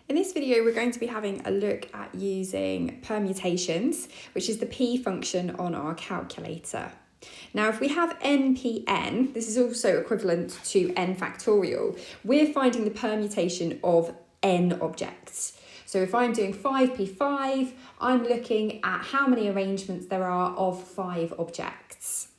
In this video, we're going to be having a look at using permutations, which is the p function on our calculator. Now, if we have nPn, this is also equivalent to n factorial, we're finding the permutation of n objects. So if I'm doing 5p5, I'm looking at how many arrangements there are of 5 objects.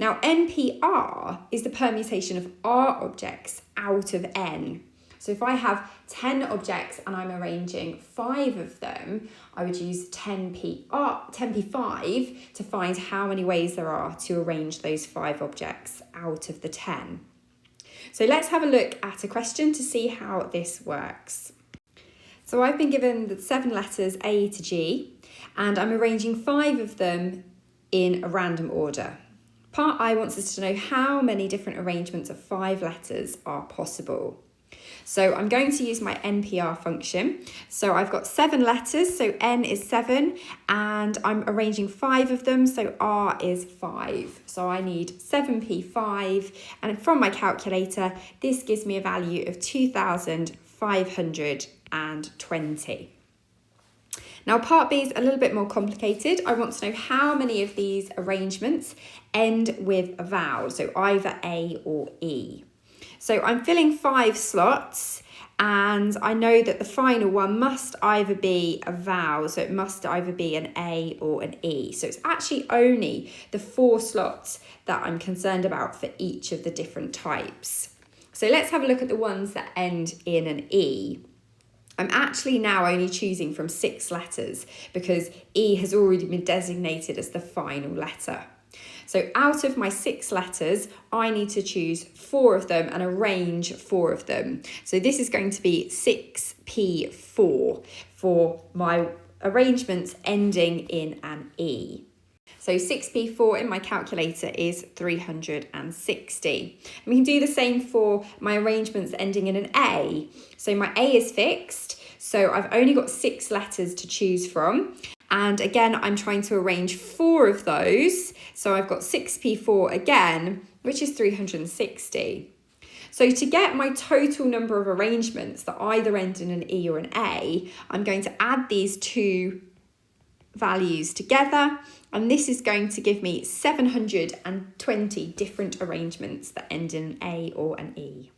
Now, nPr is the permutation of r objects out of n. So if I have 10 objects and I'm arranging 5 of them, I would use 10p5 to find how many ways there are to arrange those 5 objects out of the 10. So let's have a look at a question to see how this works. So I've been given the 7 letters A to G, and I'm arranging 5 of them in a random order. Part I wants us to know how many different arrangements of 5 letters are possible. So I'm going to use my nPr function. So I've got 7 letters, so n is 7, and I'm arranging 5 of them, so r is 5. So I need 7p5, and from my calculator, this gives me a value of 2,520. Now, part B is a little bit more complicated. I want to know how many of these arrangements end with a vowel, so either A or E. So I'm filling 5 slots, and I know that the final one must either be a vowel, so it must either be an A or an E. So it's actually only the 4 slots that I'm concerned about for each of the different types. So let's have a look at the ones that end in an E. I'm actually now only choosing from 6 letters because E has already been designated as the final letter. So out of my 6 letters, I need to choose 4 of them and arrange 4 of them. So this is going to be 6p4 for my arrangements ending in an E. So 6p4 in my calculator is 360. And we can do the same for my arrangements ending in an A. So my A is fixed, so I've only got 6 letters to choose from. And again, I'm trying to arrange 4 of those. So I've got 6p4 again, which is 360. So to get my total number of arrangements that either end in an E or an A, I'm going to add these 2 values together, and this is going to give me 720 different arrangements that end in an A or an E.